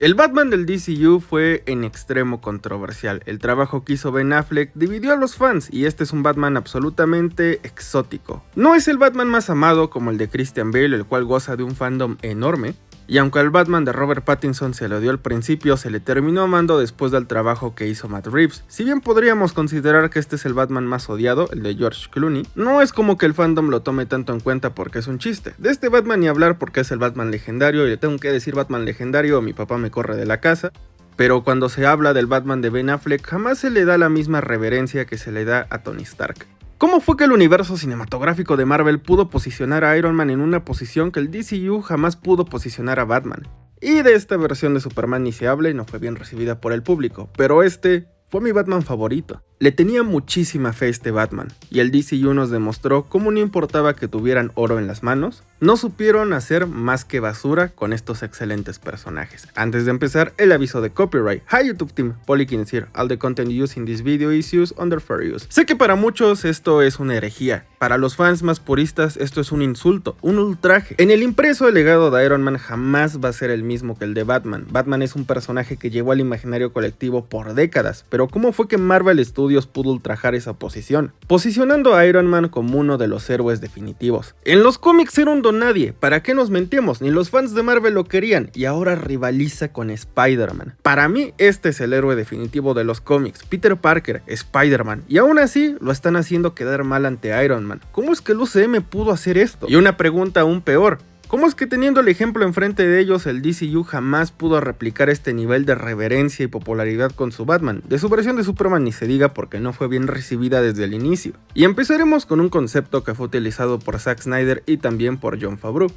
El Batman del DCU fue en extremo controversial. El trabajo que hizo Ben Affleck dividió a los fans y este es un Batman absolutamente exótico. No es el Batman más amado como el de Christian Bale, el cual goza de un fandom enorme. Y aunque al Batman de Robert Pattinson se le dio al principio, se le terminó amando después del trabajo que hizo Matt Reeves. Si bien podríamos considerar que este es el Batman más odiado, el de George Clooney, no es como que el fandom lo tome tanto en cuenta porque es un chiste. De este Batman ni hablar porque es el Batman legendario, y le tengo que decir Batman legendario o mi papá me corre de la casa. Pero cuando se habla del Batman de Ben Affleck, jamás se le da la misma reverencia que se le da a Tony Stark. ¿Cómo fue que el universo cinematográfico de Marvel pudo posicionar a Iron Man en una posición que el DCU jamás pudo posicionar a Batman? Y de esta versión de Superman ni se habla y no fue bien recibida por el público, pero este fue mi Batman favorito. Le tenía muchísima fe a este Batman, y el DCU nos demostró cómo no importaba que tuvieran oro en las manos, no supieron hacer más que basura con estos excelentes personajes. Antes de empezar, el aviso de copyright. Hi YouTube team, Polykins here. All the content used in this video is used under fair use. Sé que para muchos esto es una herejía, para los fans más puristas esto es un insulto, un ultraje. En el impreso el legado de Iron Man jamás va a ser el mismo que el de Batman. Batman es un personaje que llevó al imaginario colectivo por décadas, pero ¿cómo fue que Marvel Studios pudo ultrajar esa posición? Posicionando a Iron Man como uno de los héroes definitivos. En los cómics era un nadie, ¿para qué nos mentimos? Ni los fans de Marvel lo querían y ahora rivaliza con Spider-Man. Para mí este es el héroe definitivo de los cómics, Peter Parker, Spider-Man, y aún así lo están haciendo quedar mal ante Iron Man. ¿Cómo es que el UCM pudo hacer esto? Y una pregunta aún peor, ¿cómo es que teniendo el ejemplo enfrente de ellos el DCU jamás pudo replicar este nivel de reverencia y popularidad con su Batman? De su versión de Superman ni se diga porque no fue bien recibida desde el inicio. Y empezaremos con un concepto que fue utilizado por Zack Snyder y también por Jon Favreau.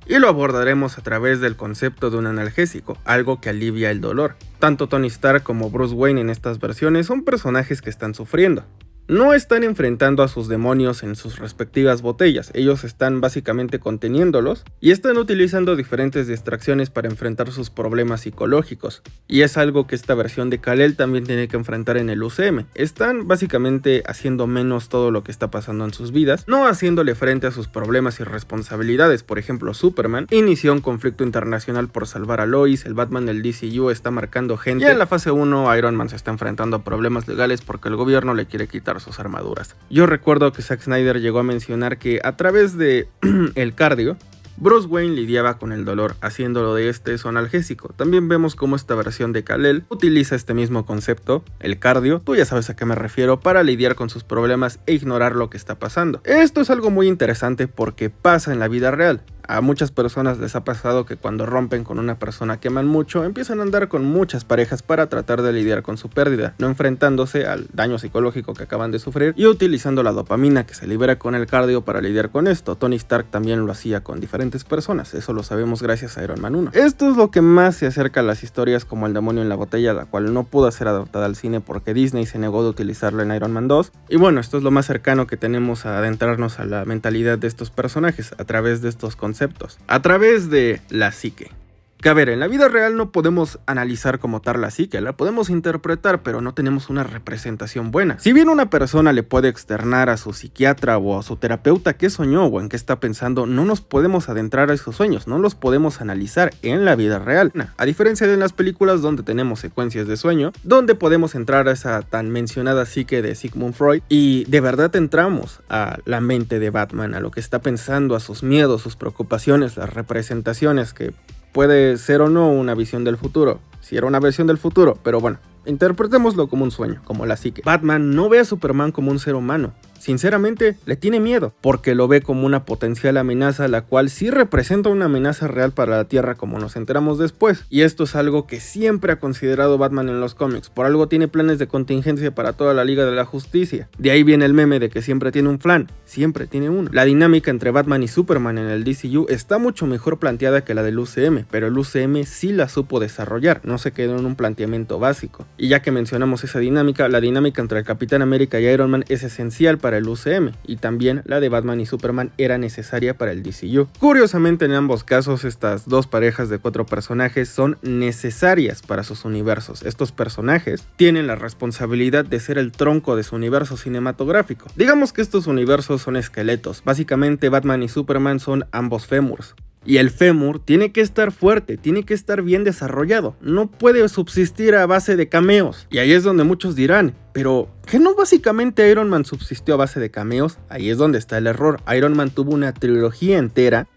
Y lo abordaremos a través del concepto de un analgésico, algo que alivia el dolor. Tanto Tony Stark como Bruce Wayne en estas versiones son personajes que están sufriendo. No están enfrentando a sus demonios en sus respectivas botellas, ellos están básicamente conteniéndolos y están utilizando diferentes distracciones para enfrentar sus problemas psicológicos. Y es algo que esta versión de Kal-El también tiene que enfrentar en el UCM. Están básicamente haciendo menos todo lo que está pasando en sus vidas, no haciéndole frente a sus problemas y responsabilidades. Por ejemplo, Superman inició un conflicto internacional por salvar a Lois, el Batman del DCU está marcando gente, y en la fase 1 Iron Man se está enfrentando a problemas legales porque el gobierno le quiere quitar sus armaduras. Yo recuerdo que Zack Snyder llegó a mencionar que a través de el cardio, Bruce Wayne lidiaba con el dolor, haciéndolo de este su analgésico. También vemos cómo esta versión de Kal-El utiliza este mismo concepto, el cardio, tú ya sabes a qué me refiero, para lidiar con sus problemas e ignorar lo que está pasando. Esto es algo muy interesante porque pasa en la vida real. A muchas personas les ha pasado que cuando rompen con una persona que aman mucho, empiezan a andar con muchas parejas para tratar de lidiar con su pérdida, no enfrentándose al daño psicológico que acaban de sufrir y utilizando la dopamina que se libera con el cardio para lidiar con esto. Tony Stark también lo hacía con diferentes personas, eso lo sabemos gracias a Iron Man 1. Esto es lo que más se acerca a las historias como El demonio en la botella, la cual no pudo ser adaptada al cine porque Disney se negó de utilizarlo en Iron Man 2. Y bueno, esto es lo más cercano que tenemos a adentrarnos a la mentalidad de estos personajes a través de estos conceptos, a través de la psique. Que a ver, en la vida real no podemos analizar como tal la psique, la podemos interpretar, pero no tenemos una representación buena. Si bien una persona le puede externar a su psiquiatra o a su terapeuta qué soñó o en qué está pensando, no nos podemos adentrar a esos sueños, no los podemos analizar en la vida real. A diferencia de en las películas donde tenemos secuencias de sueño, donde podemos entrar a esa tan mencionada psique de Sigmund Freud y de verdad entramos a la mente de Batman, a lo que está pensando, a sus miedos, sus preocupaciones, las representaciones que puede ser o no una visión del futuro, si era una versión del futuro, pero bueno, interpretémoslo como un sueño, como la psique. Batman no ve a Superman como un ser humano. Sinceramente, le tiene miedo, porque lo ve como una potencial amenaza, la cual sí representa una amenaza real para la Tierra, como nos enteramos después. Y esto es algo que siempre ha considerado Batman en los cómics, por algo tiene planes de contingencia para toda la Liga de la Justicia. De ahí viene el meme de que siempre tiene un plan, siempre tiene uno. La dinámica entre Batman y Superman en el DCU está mucho mejor planteada que la del UCM, pero el UCM sí la supo desarrollar, no se quedó en un planteamiento básico. Y ya que mencionamos esa dinámica, la dinámica entre el Capitán América y Iron Man es esencial para el UCM, y también la de Batman y Superman era necesaria para el DCU. Curiosamente, en ambos casos, estas dos parejas de 4 personajes son necesarias para sus universos. Estos personajes tienen la responsabilidad de ser el tronco de su universo cinematográfico. Digamos que estos universos son esqueletos. Básicamente, Batman y Superman son ambos fémurs. Y el fémur tiene que estar fuerte, tiene que estar bien desarrollado, no puede subsistir a base de cameos. Y ahí es donde muchos dirán, pero ¿que no básicamente Iron Man subsistió a base de cameos? Ahí es donde está el error. Iron Man tuvo una trilogía entera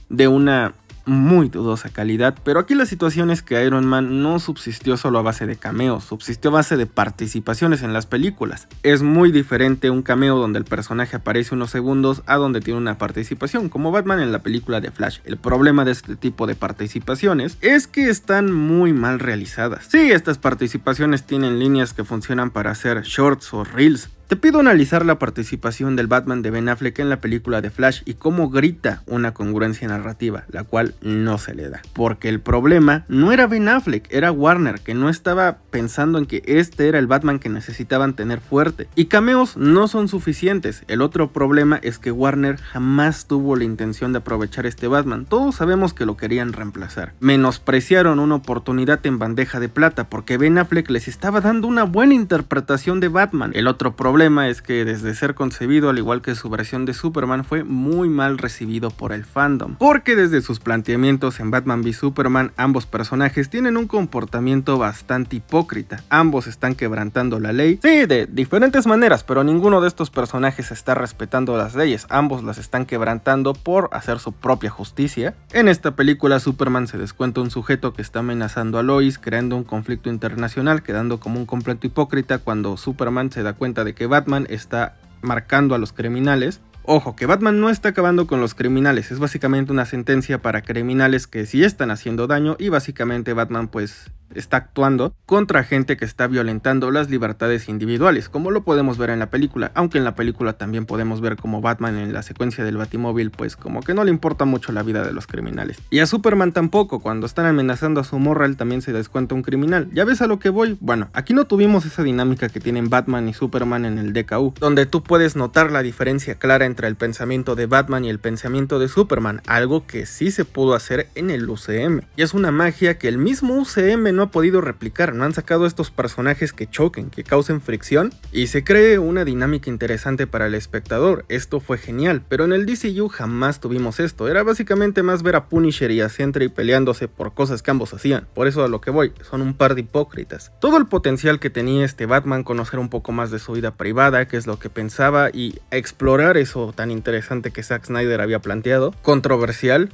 de una muy dudosa calidad, pero aquí la situación es que Iron Man no subsistió solo a base de cameos, subsistió a base de participaciones en las películas. Es muy diferente un cameo donde el personaje aparece unos segundos a donde tiene una participación, como Batman en la película de Flash. El problema de este tipo de participaciones es que están muy mal realizadas. Sí, estas participaciones tienen líneas que funcionan para hacer shorts o reels. Te pido analizar la participación del Batman de Ben Affleck en la película de Flash y cómo grita una congruencia narrativa, la cual no se le da. Porque el problema no era Ben Affleck, era Warner, que no estaba pensando en que este era el Batman que necesitaban tener fuerte. Y cameos no son suficientes. El otro problema es que Warner jamás tuvo la intención de aprovechar este Batman. Todos sabemos que lo querían reemplazar. Menospreciaron una oportunidad en bandeja de plata porque Ben Affleck les estaba dando una buena interpretación de Batman. El otro problema es que desde ser concebido, al igual que su versión de Superman, fue muy mal recibido por el fandom, porque desde sus planteamientos en Batman v Superman, ambos personajes tienen un comportamiento bastante hipócrita. Ambos están quebrantando la ley, sí, de diferentes maneras, pero ninguno de estos personajes está respetando las leyes. Ambos las están quebrantando por hacer su propia justicia. En esta película, Superman se descuenta un sujeto que está amenazando a Lois, creando un conflicto internacional, quedando como un completo hipócrita cuando Superman se da cuenta de que Batman está marcando a los criminales. Ojo, que Batman no está acabando con los criminales, es básicamente una sentencia para criminales que sí están haciendo daño, y básicamente Batman pues está actuando contra gente que está violentando las libertades individuales, como lo podemos ver en la película, aunque en la película también podemos ver como Batman en la secuencia del Batimóvil pues como que no le importa mucho la vida de los criminales. Y a Superman tampoco, cuando están amenazando a su morra él también se descuenta un criminal. ¿Ya ves a lo que voy? Bueno, aquí no tuvimos esa dinámica que tienen Batman y Superman en el DKU, donde tú puedes notar la diferencia clara entre el pensamiento de Batman y el pensamiento de Superman, algo que sí se pudo hacer en el UCM. Y es una magia que el mismo UCM no ha podido replicar, no han sacado estos personajes que choquen, que causen fricción y se cree una dinámica interesante para el espectador. Esto fue genial, pero en el DCU jamás tuvimos esto, era básicamente más ver a Punisher y a Sentry peleándose por cosas que ambos hacían. Por eso a lo que voy, son un par de hipócritas. Todo el potencial que tenía este Batman, conocer un poco más de su vida privada, qué es lo que pensaba y explorar eso tan interesante que Zack Snyder había planteado, controversial.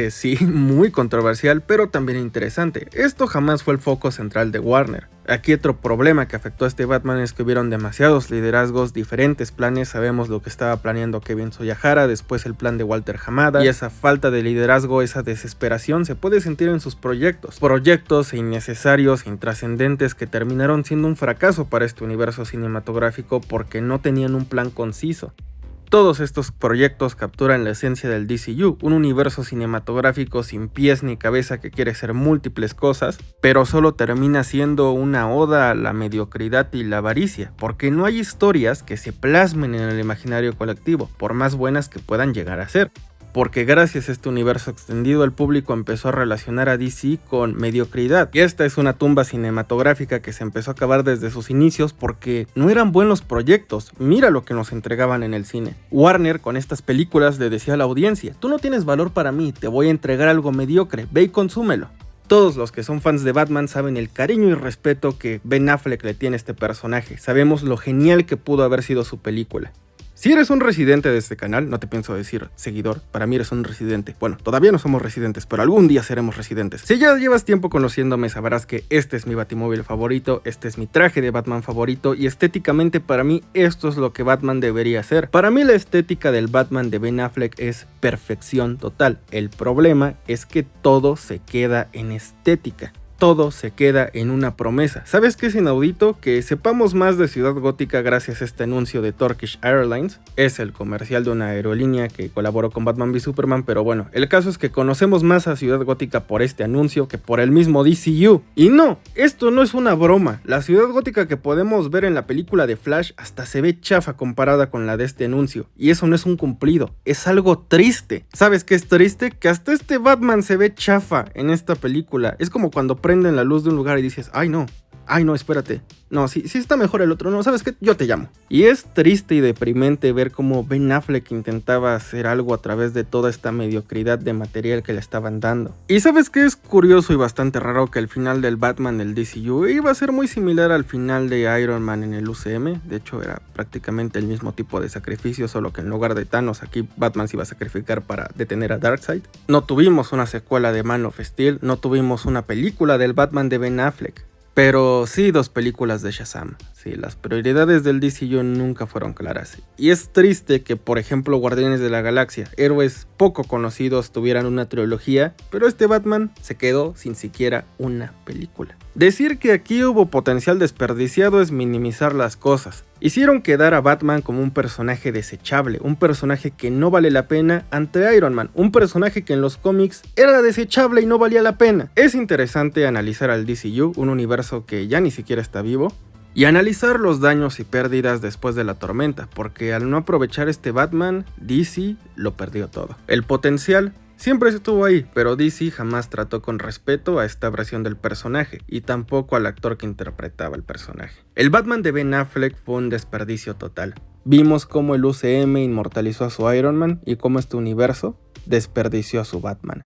Sí, muy controversial, pero también interesante. Esto jamás fue el foco central de Warner. Aquí otro problema que afectó a este Batman es que hubieron demasiados liderazgos, diferentes planes. Sabemos lo que estaba planeando Kevin Soyahara, después el plan de Walter Hamada, y esa falta de liderazgo, esa desesperación se puede sentir en sus proyectos. Proyectos innecesarios, intrascendentes, que terminaron siendo un fracaso para este universo cinematográfico porque no tenían un plan conciso. Todos estos proyectos capturan la esencia del DCU, un universo cinematográfico sin pies ni cabeza que quiere ser múltiples cosas, pero solo termina siendo una oda a la mediocridad y la avaricia, porque no hay historias que se plasmen en el imaginario colectivo, por más buenas que puedan llegar a ser. Porque gracias a este universo extendido el público empezó a relacionar a DC con mediocridad. Y esta es una tumba cinematográfica que se empezó a acabar desde sus inicios porque no eran buenos proyectos. Mira lo que nos entregaban en el cine. Warner con estas películas le decía a la audiencia: tú no tienes valor para mí, te voy a entregar algo mediocre, ve y consúmelo. Todos los que son fans de Batman saben el cariño y respeto que Ben Affleck le tiene a este personaje. Sabemos lo genial que pudo haber sido su película. Si eres un residente de este canal, no te pienso decir seguidor, para mí eres un residente. Bueno, todavía no somos residentes, pero algún día seremos residentes. Si ya llevas tiempo conociéndome, sabrás que este es mi Batimóvil favorito, este es mi traje de Batman favorito y estéticamente para mí esto es lo que Batman debería ser. Para mí la estética del Batman de Ben Affleck es perfección total. El problema es que todo se queda en estética. Todo se queda en una promesa. ¿Sabes qué es inaudito? Que sepamos más de Ciudad Gótica gracias a este anuncio de Turkish Airlines. Es el comercial de una aerolínea que colaboró con Batman v Superman, pero bueno, el caso es que conocemos más a Ciudad Gótica por este anuncio que por el mismo DCU. Y no, esto no es una broma. La Ciudad Gótica que podemos ver en la película de Flash hasta se ve chafa comparada con la de este anuncio. Y eso no es un cumplido, es algo triste. ¿Sabes qué es triste? Que hasta este Batman se ve chafa en esta película. Es como cuando prenden la luz de un lugar y dices: ay no, Ay, no, espérate. No, sí está mejor el otro. No, ¿sabes qué? Yo te llamo. Y es triste y deprimente ver cómo Ben Affleck intentaba hacer algo a través de toda esta mediocridad de material que le estaban dando. Y ¿sabes qué? Es curioso y bastante raro que el final del Batman del DCU iba a ser muy similar al final de Iron Man en el UCM. De hecho, era prácticamente el mismo tipo de sacrificio, solo que en lugar de Thanos, aquí Batman se iba a sacrificar para detener a Darkseid. No tuvimos una secuela de Man of Steel, no tuvimos una película del Batman de Ben Affleck. Pero sí 2 películas de Shazam. Sí, las prioridades del DCU nunca fueron claras. Y es triste que, por ejemplo, Guardianes de la Galaxia, héroes poco conocidos, tuvieran una trilogía, pero este Batman se quedó sin siquiera una película. Decir que aquí hubo potencial desperdiciado es minimizar las cosas. Hicieron quedar a Batman como un personaje desechable, un personaje que no vale la pena ante Iron Man, un personaje que en los cómics era desechable y no valía la pena. Es interesante analizar al DCU, un universo que ya ni siquiera está vivo, y analizar los daños y pérdidas después de la tormenta, porque al no aprovechar este Batman, DC lo perdió todo. El potencial siempre estuvo ahí, pero DC jamás trató con respeto a esta versión del personaje, y tampoco al actor que interpretaba el personaje. El Batman de Ben Affleck fue un desperdicio total. Vimos cómo el UCM inmortalizó a su Iron Man y cómo este universo desperdició a su Batman.